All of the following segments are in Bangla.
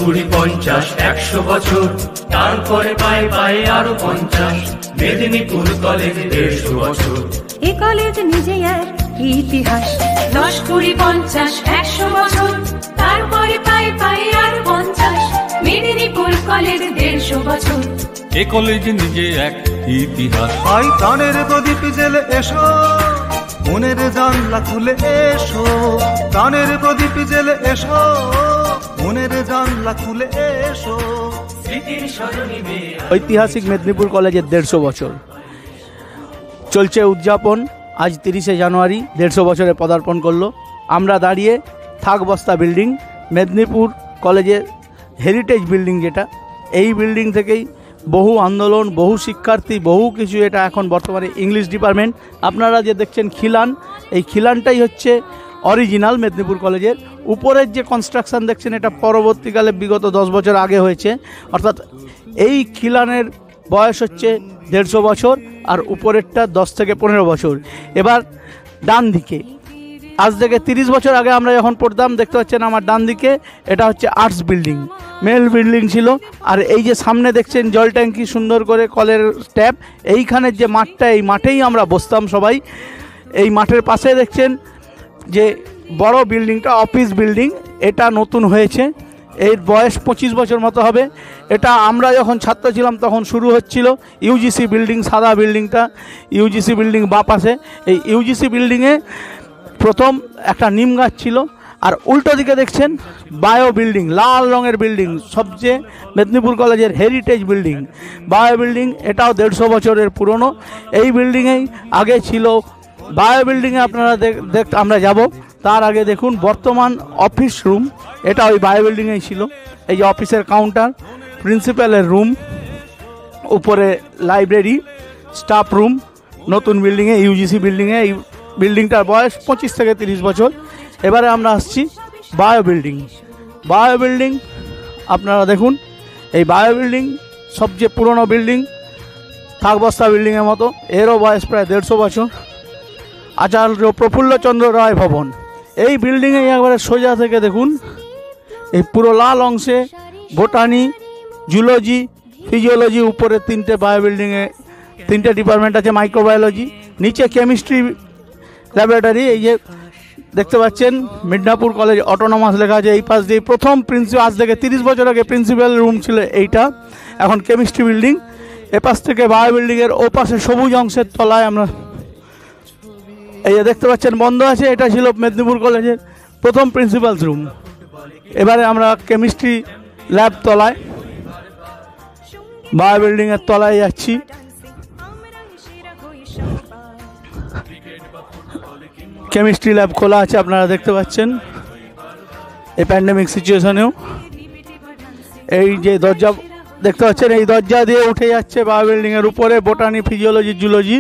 20, 50, 100 বছর, তারপরে পায়ে পায়ে আরো 50। মেদিনীপুর কলেজ 150 বছর। এ কলেজ নিজে এক ইতিহাস। 10, 20, 50, 100 বছর, তারপরে পায়ে পায়ে আরো 50। মেদিনীপুর কলেজ 150 বছর। এ কলেজ নিজে এক ইতিহাস। আই প্রাণের প্রদীপ জেলে এসো, মনের জানলা খুলে এসো। প্রাণের প্রদীপ জেলে এসো, মনের জানলা খুলে এসো। স্মৃতির স্মরণে ঐতিহাসিক মেদিনীপুর কলেজের 150 বছর চলছে উদযাপন। আজ 30শে জানুয়ারি 150 বছরে পদার্পণ করলো। আমরা দাঁড়িয়ে থাক বস্তা বিল্ডিং, মেদিনীপুর কলেজের হেরিটেজ বিল্ডিং, যেটা এই বিল্ডিং থেকেই বহু আন্দোলন, বহু শিক্ষার্থী, বহু কিছু। এটা এখন বর্তমানে ইংলিশ ডিপার্টমেন্ট। আপনারা যে দেখছেন খিলান, এই খিলানটাই হচ্ছে অরিজিনাল মেদিনীপুর কলেজের। উপরের যে কনস্ট্রাকশান দেখছেন এটা পরবর্তীকালে বিগত 10 বছর আগে হয়েছে। অর্থাৎ এই খিলানের বয়স হচ্ছে 150 বছর, আর উপরেরটা 10 থেকে 15 বছর। এবার ডান দিকে, আজ থেকে 30 বছর আগে আমরা যখন পড়তাম, দেখতে পাচ্ছেন আমার ডান দিকে, এটা হচ্ছে আর্টস বিল্ডিং, মেল বিল্ডিং ছিল। আর এই যে সামনে দেখছেন জল ট্যাঙ্কি, সুন্দর করে কলের ট্যাপ। এইখানের যে মাঠটা, এই মাঠেই আমরা বসতাম সবাই। এই মাঠের পাশে দেখছেন যে বড় বিল্ডিংটা অফিস বিল্ডিং, এটা নতুন হয়েছে। এর বয়স 25 বছর মতো হবে। এটা আমরা যখন ছাত্র ছিলাম তখন শুরু হচ্ছিল। ইউজিসি বিল্ডিং, সাদা বিল্ডিংটা ইউজিসি বিল্ডিং বাঁ পাশে। এই ইউজিসি বিল্ডিংয়ে প্রথম একটা নিম গাছ ছিল। আর উল্টো দিকে দেখছেন বায়ো বিল্ডিং, লাল রঙের বিল্ডিং, সবচেয়ে মেদিনীপুর কলেজের হেরিটেজ বিল্ডিং বায়ো বিল্ডিং। এটাও 150 বছরের পুরনো। এই বিল্ডিংয়েই আগে ছিল বায়ো বিল্ডিংয়ে আপনারা আমরা যাব। তার আগে দেখুন বর্তমান অফিস রুম, এটা ওই বায়ো বিল্ডিংয়েই ছিল। এই যে অফিসের কাউন্টার, প্রিন্সিপালের রুম, উপরে লাইব্রেরি, স্টাফ রুম, নতুন বিল্ডিংয়ে ইউজিসি বিল্ডিংয়ে। এই বিল্ডিংটার বয়স 25 থেকে 30 বছর। এবারে আমরা আসছি বায়ো বিল্ডিং। বায়ো বিল্ডিং আপনারা দেখুন, এই বায়ো বিল্ডিং সবচেয়ে পুরনো বিল্ডিং, থাকবস্তা বিল্ডিংয়ের মতো। এরও বয়স প্রায় 150 বছর। আচার্য প্রফুল্লচন্দ্র রায় ভবন, এই বিল্ডিংয়ে একবারে সোজা থেকে দেখুন, এই পুরো লাল অংশে বোটানি, জুলজি, ফিজিওলজি। উপরে 3টে বায়ো বিল্ডিংয়ে 3টে ডিপার্টমেন্ট আছে, মাইক্রোবায়োলজি। নিচে কেমিস্ট্রি ল্যাবরেটরি। এই যে দেখতে পাচ্ছেন মিদনাপুর কলেজ অটোনমাস লেখা আছে। এই পাশ দিয়ে প্রথম প্রিন্সিপাল, আজ থেকে 30 বছর আগে প্রিন্সিপাল রুম ছিল এইটা, এখন কেমিস্ট্রি বিল্ডিং। এপাশ থেকে বায়ো বিল্ডিংয়ের ও পাশে সবুজ অংশের তলায় আমরা এই যে দেখতে পাচ্ছেন বন্ধ আছে, এটা ছিল মেদিনীপুর কলেজের প্রথম প্রিন্সিপালস রুম। এবারে আমরা কেমিস্ট্রি ল্যাব তলায়, বায়ো বিল্ডিংয়ের তলায় যাচ্ছি। কেমিস্ট্রি ল্যাব খোলা আছে, আপনারা দেখতে পাচ্ছেন এই প্যান্ডেমিক সিচুয়েশনেও। এই যে দরজা দেখতে পাচ্ছেন, এই দরজা দিয়ে উঠে যাচ্ছে বায়ো বিল্ডিংয়ের উপরে বোটানি, ফিজিওলজি, জুলজি।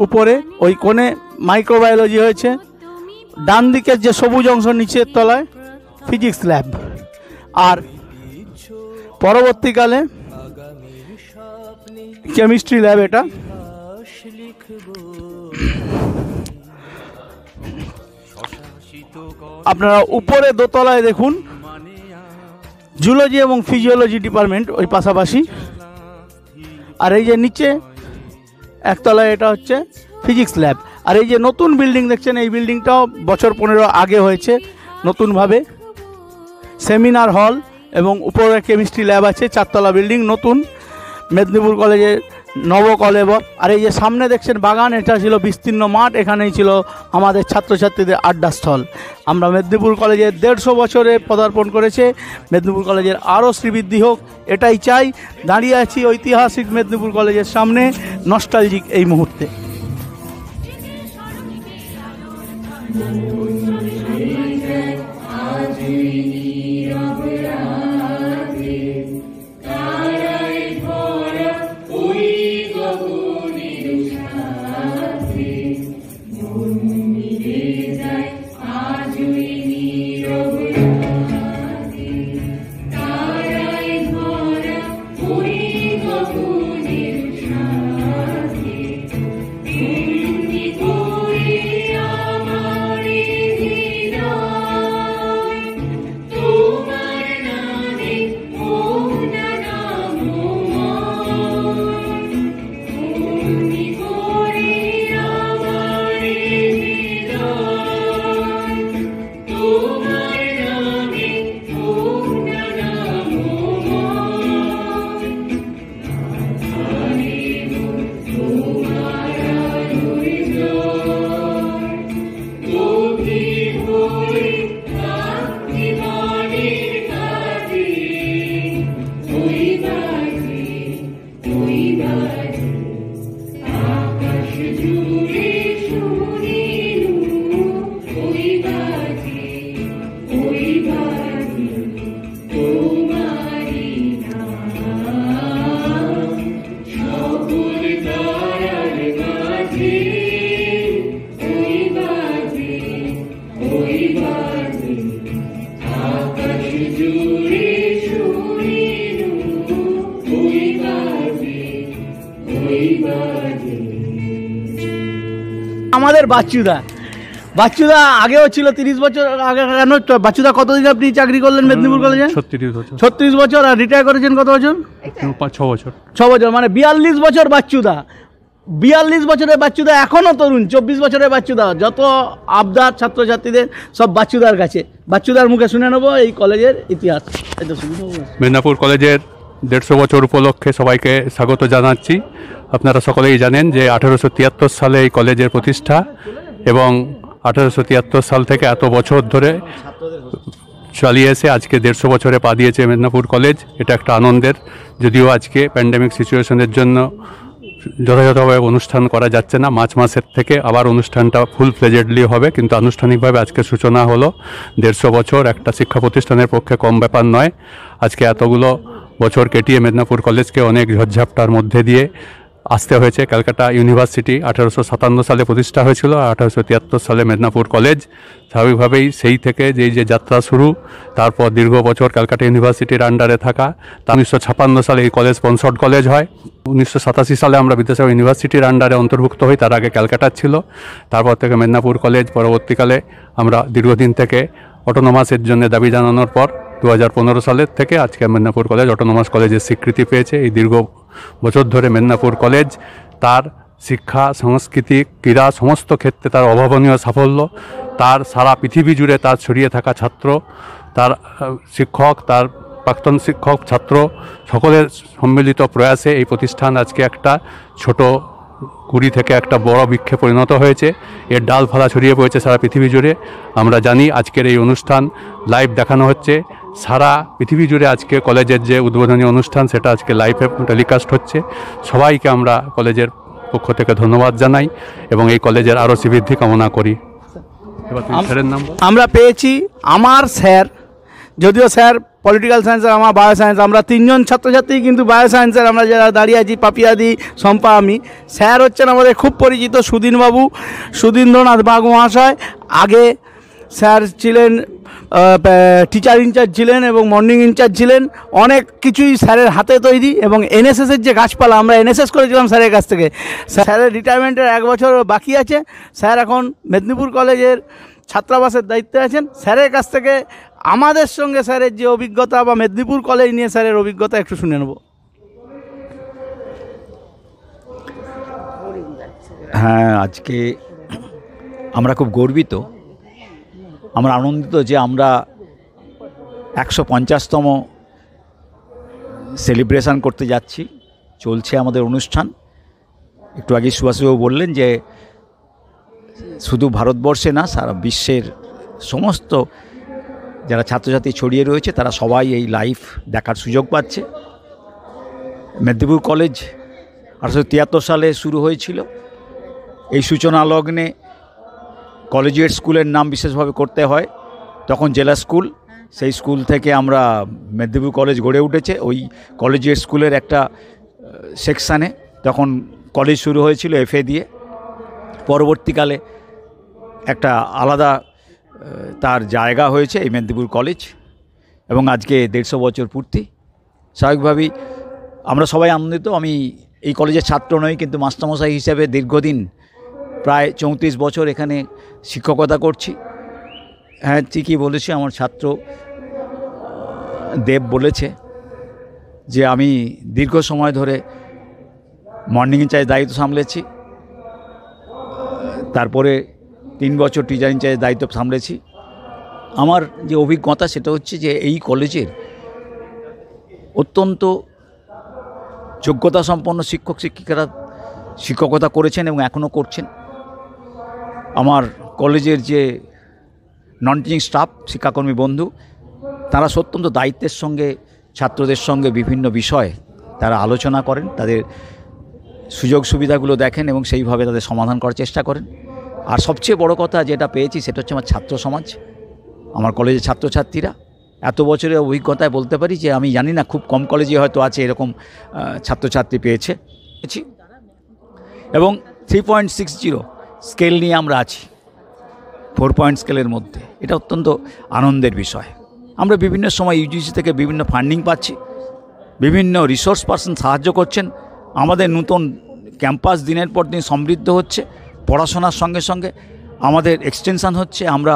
উপরে ওই কোণে মাইক্রোবায়োলজি হয়েছে। ডান দিকের যে সবুজ অংশ নিচের তলায় ফিজিক্স ল্যাব। আর পরবর্তীকালে কেমিস্ট্রি ল্যাব। এটা আপনারা উপরে দোতলায় দেখুন জুলজি এবং ফিজিওলজি ডিপার্টমেন্ট ওই পাশাপাশি। আর এই যে নিচে একতলায় এটা হচ্ছে ফিজিক্স ল্যাব। আর এই যে নতুন বিল্ডিং দেখছেন, এই বিল্ডিংটাও বছর 15 আগে হয়েছে নতুনভাবে। সেমিনার হল এবং উপরে কেমিস্ট্রি ল্যাব আছে। 4তলা বিল্ডিং, নতুন মেদিনীপুর কলেজের নবকলেবর। আর এই যে সামনে দেখছেন বাগান, এটা ছিল বিস্তীর্ণ মাঠ। এখানেই ছিল আমাদের ছাত্রছাত্রীদের আড্ডাস্থল। আমরা মেদিনীপুর কলেজের 150 বছরে পদার্পণ করেছে। মেদিনীপুর কলেজের আরও শ্রীবৃদ্ধি হোক, এটাই চাই। দাঁড়িয়ে আছি ঐতিহাসিক মেদিনীপুর কলেজের সামনে, নস্টালজিক এই মুহূর্তে। আমাদের বাচ্চুদা আগেও ছিল 30 বছর আগে। কেন বাচ্চুদা কতদিন আপনি চাকরি করলেন মেদিনীপুর কলেজে? 36 বছর। আর রিটায়ার করেছেন কত বছর? 6 বছর, মানে 42 বছর বাচ্চুদা। 42 বছরের বাচ্চুদা এখনো তরুণ। 24 বছরের বাচ্চুদা। যত আবদার ছাত্রছাত্রীদের সব বাচ্চুদার কাছে। বাচ্চুদার মুখে শুনে নেবো এই কলেজের ইতিহাস। মেদিনীপুর কলেজের 150 বছর উপলক্ষে সবাইকে স্বাগত জানাচ্ছি। আপনারা সকলেই জানেন যে 1873 সালে এই কলেজের প্রতিষ্ঠা, এবং 1873 সাল থেকে এত বছর ধরে চালিয়ে এসে আজকে 150 বছরে পা দিয়েছে মেদিনীপুর কলেজ। এটা একটা আনন্দের, যদিও আজকে প্যান্ডেমিক সিচুয়েশনের জন্য যথাযথভাবে অনুষ্ঠান করা যাচ্ছে না। মার্চ মাসের থেকে আবার অনুষ্ঠানটা ফুল ফ্লেজেডলি হবে, কিন্তু আনুষ্ঠানিকভাবে আজকে সূচনা হলো। 150 বছর একটা শিক্ষা প্রতিষ্ঠানের পক্ষে কম ব্যাপার নয়। আজকে এতগুলো বছর কেটিয়ে মেদিনীপুর কলেজকে অনেক ঝড়ঝাপটার মধ্যে দিয়ে আসতে হয়েছে। ক্যালকাটা ইউনিভার্সিটি 1857 সালে প্রতিষ্ঠা হয়েছিল, 1873 সালে মেদিনীপুর কলেজ। স্বাভাবিকভাবেই সেই থেকে যে যাত্রা শুরু, তারপর দীর্ঘ বছর ক্যালকাটা ইউনিভার্সিটির আন্ডারে থাকা। 1956 সালে এই কলেজ স্পন্সর্ড কলেজ হয়। 1987 সালে আমরা বিদ্যাসাগর ইউনিভার্সিটির আন্ডারে অন্তর্ভুক্ত হই। তার আগে ক্যালকাটার ছিল। তারপর থেকে মেদিনীপুর কলেজ, পরবর্তীকালে আমরা দীর্ঘদিন থেকে অটোনোমাসের জন্য দাবি জানানোর পর 2015 সালের থেকে আজকে মেদিনীপুর কলেজ অটোনোমাস কলেজের স্বীকৃতি পেয়েছে। এই দীর্ঘ বছর ধরে মেদিনীপুর কলেজ তার শিক্ষা, সংস্কৃতি, ক্রীড়া সমস্ত ক্ষেত্রে তার অভাবনীয় সাফল্য, তার সারা পৃথিবী জুড়ে তার ছড়িয়ে থাকা ছাত্র, তার শিক্ষক, তার প্রাক্তন শিক্ষক, ছাত্র সকলের সম্মিলিত প্রয়াসে এই প্রতিষ্ঠান আজকে একটা ছোট কুড়ি থেকে একটা বড় বৃক্ষে পরিণত হয়েছে। এর ডালফালা ছড়িয়ে পড়েছে সারা পৃথিবী জুড়ে। আমরা জানি আজকের এই অনুষ্ঠান লাইভ দেখানো হচ্ছে সারা পৃথিবী জুড়ে। আজকে কলেজের যে উদ্বোধনী অনুষ্ঠান সেটা আজকে লাইভে টেলিকাস্ট হচ্ছে। সবাইকে আমরা কলেজের পক্ষ থেকে ধন্যবাদ জানাই এবং এই কলেজের আরও শ্রীবৃদ্ধি কামনা করি। স্যারের নাম আমরা পেয়েছি আমার স্যার, যদিও স্যার পলিটিক্যাল সায়েন্স আর আমার বায়ো সায়েন্স, আমরা 3 জন ছাত্রছাত্রী কিন্তু বায়ো সায়েন্সের আমরা যারা দাঁড়িয়ে আছি, পাপিয়াদি, শম্পা, আমি। স্যার হচ্ছেন আমাদের খুব পরিচিত সুদীনবাবু, সুধীন্দ্রনাথ বাগ মহাশয়। আগে স্যার ছিলেন টিচার ইনচার্জ ছিলেন এবং মর্নিং ইনচার্জ ছিলেন। অনেক কিছুই স্যারের হাতে তৈরি, এবং এনএসএসের যে গাছপালা, আমরা এনএসএস করেছিলাম স্যারের কাছ থেকে। স্যারের রিটায়ারমেন্টের 1 বছর বাকি আছে। স্যার এখন মেদিনীপুর কলেজের ছাত্রাবাসের দায়িত্বে আছেন। স্যারের কাছ থেকে আমাদের সঙ্গে স্যারের যে অভিজ্ঞতা বা মেদিনীপুর কলেজ নিয়ে স্যারের অভিজ্ঞতা একটু শুনে নেব। হ্যাঁ, আজকে আমরা খুব গর্বিত, আমরা আনন্দিত যে আমরা 150তম সেলিব্রেশন করতে যাচ্ছি। চলছে আমাদের অনুষ্ঠান। একটু আগে সুভাষবাবু বললেন যে শুধু ভারতবর্ষে না, সারা বিশ্বের সমস্ত যারা ছাত্রছাত্রী ছড়িয়ে রয়েছে তারা সবাই এই লাইভ দেখার সুযোগ পাচ্ছে। মেদিনীপুর কলেজ 1873 সালে শুরু হয়েছিল। এই সূচনা লগ্নে কলেজিয়েট স্কুলের নাম বিশেষভাবে করতে হয়। তখন জেলা স্কুল, সেই স্কুল থেকে আমরা মেদিনীপুর কলেজ গড়ে উঠেছে। ওই কলেজিয়েট স্কুলের একটা সেকশানে তখন কলেজ শুরু হয়েছিল এফএ দিয়ে। পরবর্তীকালে একটা আলাদা তার জায়গা হয়েছে এই মেদিনীপুর কলেজ, এবং আজকে 150 বছর পূর্তি। স্বাভাবিকভাবেই আমরা সবাই আনন্দিত। আমি এই কলেজের ছাত্র নই, কিন্তু মাস্টারমশাই হিসেবে দীর্ঘদিন প্রায় 34 বছর এখানে শিক্ষকতা করছি। হ্যাঁ, ঠিকই বলেছি, আমার ছাত্র দেব বলেছে যে আমি দীর্ঘ সময় ধরে মর্নিং ইনচার্জ দায়িত্ব সামলেছি, তারপরে 3 বছর টিচার ইনচার্জের দায়িত্ব সামলেছি। আমার যে অভিজ্ঞতা সেটা হচ্ছে যে এই কলেজের অত্যন্ত যোগ্যতা সম্পন্ন শিক্ষক শিক্ষিকারা শিক্ষকতা করেছেন এবং এখনও করছেন। আমার কলেজের যে নন টিচিং স্টাফ, শিক্ষাকর্মী বন্ধু, তারা অত্যন্ত দায়িত্বের সঙ্গে ছাত্রদের সঙ্গে বিভিন্ন বিষয়ে তারা আলোচনা করেন, তাদের সুযোগ সুবিধাগুলো দেখেন এবং সেইভাবে তাদের সমাধান করার চেষ্টা করেন। আর সবচেয়ে বড় কথা যেটা পেয়েছি সেটা হচ্ছে আমার ছাত্র সমাজ, আমার কলেজের ছাত্রছাত্রীরা। এত বছরের অভিজ্ঞতায় বলতে পারি যে আমি জানি না, খুব কম কলেজে হয়তো আছে এরকম ছাত্রছাত্রী পেয়েছি। এবং 3.60 স্কেল নিয়ে আমরা আছি 4 পয়েন্ট স্কেলের মধ্যে। এটা অত্যন্ত আনন্দের বিষয়। আমরা বিভিন্ন সময় ইউজিসি থেকে বিভিন্ন ফান্ডিং পাচ্ছি, বিভিন্ন রিসোর্স পার্সন সাহায্য করছেন। আমাদের নতুন ক্যাম্পাস দিনের পর দিন সমৃদ্ধ হচ্ছে, পড়াশোনার সঙ্গে সঙ্গে আমাদের এক্সটেনশান হচ্ছে। আমরা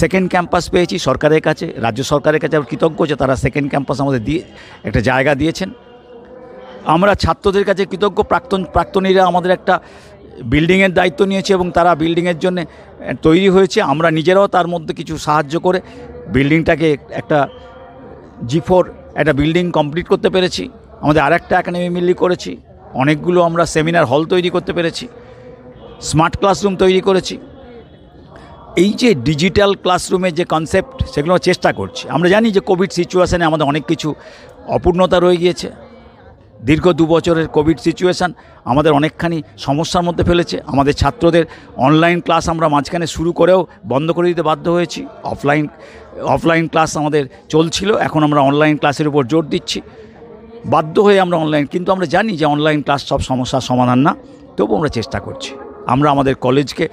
সেকেন্ড ক্যাম্পাস পেয়েছি সরকারের কাছে, রাজ্য সরকারের কাছে আমরা কৃতজ্ঞ যে তারা সেকেন্ড ক্যাম্পাস আমাদের দিয়ে একটা জায়গা দিয়েছেন। আমরা ছাত্রদের কাছে কৃতজ্ঞ, প্রাক্তনীরা আমাদের একটা বিল্ডিংয়ের দায়িত্ব নিয়েছে এবং তারা বিল্ডিংয়ের জন্য তৈরি হয়েছে। আমরা নিজেরাও তার মধ্যে কিছু সাহায্য করে বিল্ডিংটাকে একটা G4 একটা বিল্ডিং কমপ্লিট করতে পেরেছি। আমাদের আরেকটা একাডেমি মিলি করেছি, অনেকগুলো আমরা সেমিনার হল তৈরি করতে পেরেছি, স্মার্ট ক্লাসরুম তৈরি করেছি। এই যে ডিজিটাল ক্লাসরুমের যে কনসেপ্ট, সেগুলো চেষ্টা করছি। আমরা জানি যে কোভিড সিচুয়েশানে আমাদের অনেক কিছু অপূর্ণতা রয়ে গিয়েছে। দীর্ঘ 2 বছরের কোভিড সিচুয়েশান আমাদের অনেকখানি সমস্যার মধ্যে ফেলেছে। আমাদের ছাত্রদের অনলাইন ক্লাস আমরা মাঝখানে শুরু করেও বন্ধ করে দিতে বাধ্য হয়েছি। অফলাইন ক্লাস আমাদের চলছিল, এখন আমরা অনলাইন ক্লাসের উপর জোর দিচ্ছি। বাধ্য হয়ে আমরা অনলাইন, কিন্তু আমরা জানি যে অনলাইন ক্লাস সব সমস্যার সমাধান না, তবু আমরা চেষ্টা করছি। আমরা আমাদের কলেজকে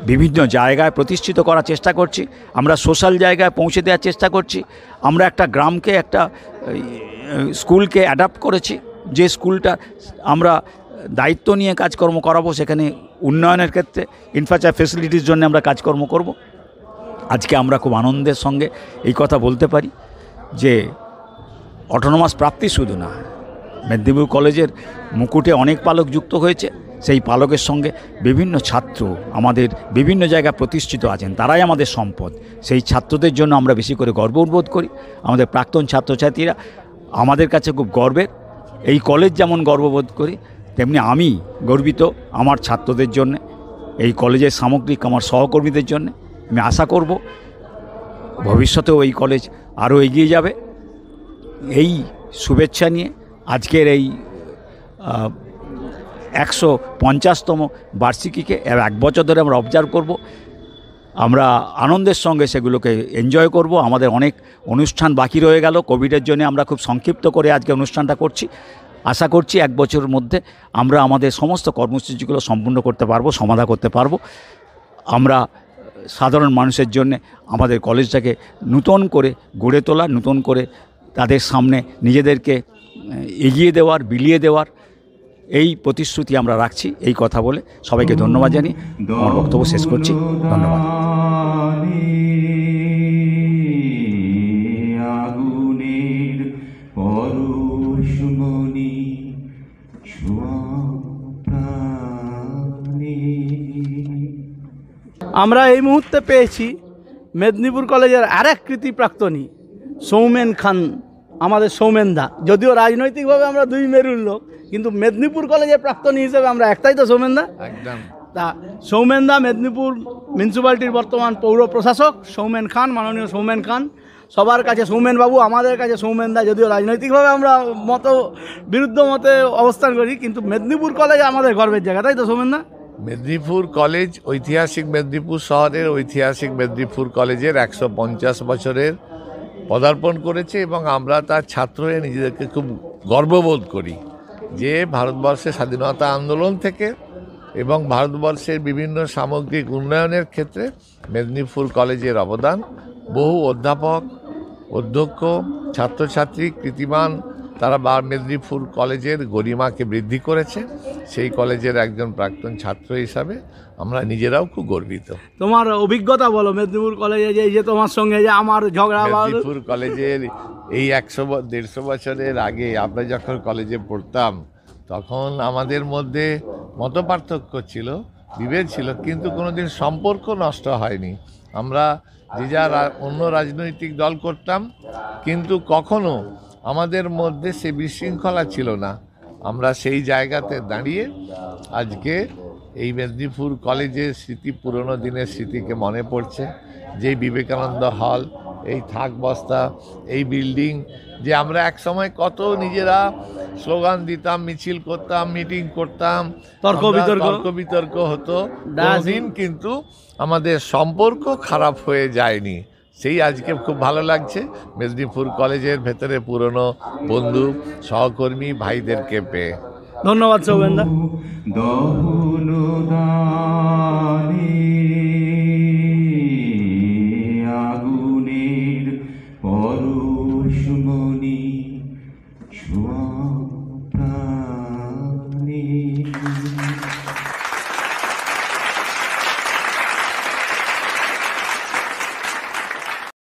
বিভিন্ন জায়গায় প্রতিষ্ঠিত করার চেষ্টা করছি, আমরা সোশ্যাল জায়গায় পৌঁছে দেওয়ার চেষ্টা করছি। আমরা একটা গ্রামকে, একটা স্কুলকে অ্যাডাপ্ট করেছি, যে স্কুলটা আমরা দায়িত্ব নিয়ে কাজকর্ম করাবো, সেখানে উন্নয়নের ক্ষেত্রে ইনফ্রাস্ট্রাকচার ফেসিলিটির জন্য আমরা কাজকর্ম করব। আজকে আমরা খুব আনন্দের সঙ্গে এই কথা বলতে পারি যে অটোনমাস প্রাপ্তি শুধু না, মেদিনীপুর কলেজের মুকুটে অনেক পালক যুক্ত হয়েছে। সেই পালকের সঙ্গে বিভিন্ন ছাত্র আমাদের বিভিন্ন জায়গায় প্রতিষ্ঠিত আছেন, তারাই আমাদের সম্পদ। সেই ছাত্রদের জন্য আমরা বেশি করে গর্ববোধ করি। আমাদের প্রাক্তন ছাত্রছাত্রীরা আমাদের কাছে খুব গর্বের। এই কলেজ যেমন গর্ববোধ করি, তেমনি আমি গর্বিত আমার ছাত্রদের জন্য, এই কলেজের সামগ্রিক আমার সহকর্মীদের জন্য। আমি আশা করব ভবিষ্যতেও এই কলেজ আরও এগিয়ে যাবে। এই শুভেচ্ছা নিয়ে আজকের এই 150তম বার্ষিকীকে 1 বছর ধরে আমরা অবজার্ভ করব। আমরা আনন্দের সঙ্গে সেগুলোকে এনজয় করব। আমাদের অনেক অনুষ্ঠান বাকি রয়ে গেল, কোভিডের জন্য আমরা খুব সংক্ষিপ্ত করে আজকে অনুষ্ঠানটা করছি। আশা করছি 1 বছরের মধ্যে আমরা আমাদের সমস্ত কর্মসূচিগুলো সম্পূর্ণ করতে পারবো, সমাধা করতে পারবো। আমরা সাধারণ মানুষের জন্য আমাদের কলেজটাকে নূতন করে গড়ে তোলা, নূতন করে তাদের সামনে নিজেদেরকে এগিয়ে দেওয়ার, বিলিয়ে দেওয়ার এই প্রতিশ্রুতি আমরা রাখছি। এই কথা বলে সবাইকে ধন্যবাদ জানিয়ে আমার বক্তব্য শেষ করছি। ধন্যবাদ। আগুনের পরশমণি আমরা এই মুহূর্তে পেয়েছি মেদিনীপুর কলেজের আরেক কৃতি প্রাক্তনী সৌমেন খান, আমাদের সৌমেনদা। যদিও রাজনৈতিকভাবে আমরা 2 মেরুর লোক, কিন্তু মেদিনীপুর কলেজের প্রাক্তনী হিসেবে আমরা একটাই তো, সৌমেনদা। একদম। তা সৌমেনদা মেদিনীপুর মিউনিসিপ্যালিটির বর্তমান পৌর প্রশাসক সৌমেন খান, মাননীয় সৌমেন খান। সবার কাছে সৌমেনবাবু, আমাদের কাছে সৌমেনদা। যদিও রাজনৈতিকভাবে আমরা বিরুদ্ধ মতে অবস্থান করি, কিন্তু মেদিনীপুর কলেজ আমাদের গর্বের জায়গা, তাই তো সৌমেনদা? মেদিনীপুর কলেজ ঐতিহাসিক, মেদিনীপুর শহরের ঐতিহাসিক মেদিনীপুর কলেজের 150 বছরের পদার্পণ করেছে এবং আমরা তার ছাত্র হয়ে নিজেদেরকে খুব গর্ববোধ করি যে ভারতবর্ষের স্বাধীনতা আন্দোলন থেকে এবং ভারতবর্ষের বিভিন্ন সামগ্রিক উন্নয়নের ক্ষেত্রে মেদিনীপুর কলেজের অবদান। বহু অধ্যাপক, অধ্যক্ষ, ছাত্রছাত্রী কৃতিমান, তারা মেদিনীপুর কলেজের গরিমাকে বৃদ্ধি করেছে। সেই কলেজের একজন প্রাক্তন ছাত্র হিসাবে আমরা নিজেরাও খুব গর্বিত। তোমার অভিজ্ঞতা বলো মেদিনীপুর কলেজে, যে তোমার সঙ্গে যে আমার ঝগড়া। মেদিনীপুর কলেজের এই 100-150 বছরের আগে আমরা যখন কলেজে পড়তাম, তখন আমাদের মধ্যে মতপার্থক্য ছিল, বিভেদ ছিল, কিন্তু কোনোদিন সম্পর্ক নষ্ট হয়নি। আমরা যে যার অন্য রাজনৈতিক দল করতাম, কিন্তু কখনো আমাদের মধ্যে সে বিশৃঙ্খলা ছিল না। আমরা সেই জায়গাতে দাঁড়িয়ে আজকে এই মেদিনীপুর কলেজের স্মৃতি, পুরনো দিনের স্মৃতিকে মনে পড়ছে। যে বিবেকানন্দ হল, এই থাক বস্তা, এই বিল্ডিং, যে আমরা এক সময় কত নিজেরা স্লোগান দিতাম, মিছিল করতাম, মিটিং করতাম, তর্ক বিতর্ক হতো, কোনদিন কিন্তু আমাদের সম্পর্ক খারাপ হয়ে যায়নি। সেই আজকে খুব ভালো লাগছে মেদিনীপুর কলেজের ভেতরে পুরনো বন্ধু, সহকর্মী, ভাইদেরকে পেয়ে। ধন্যবাদ সৌমেনদা। আগুনের পরশমণি ছোঁয়া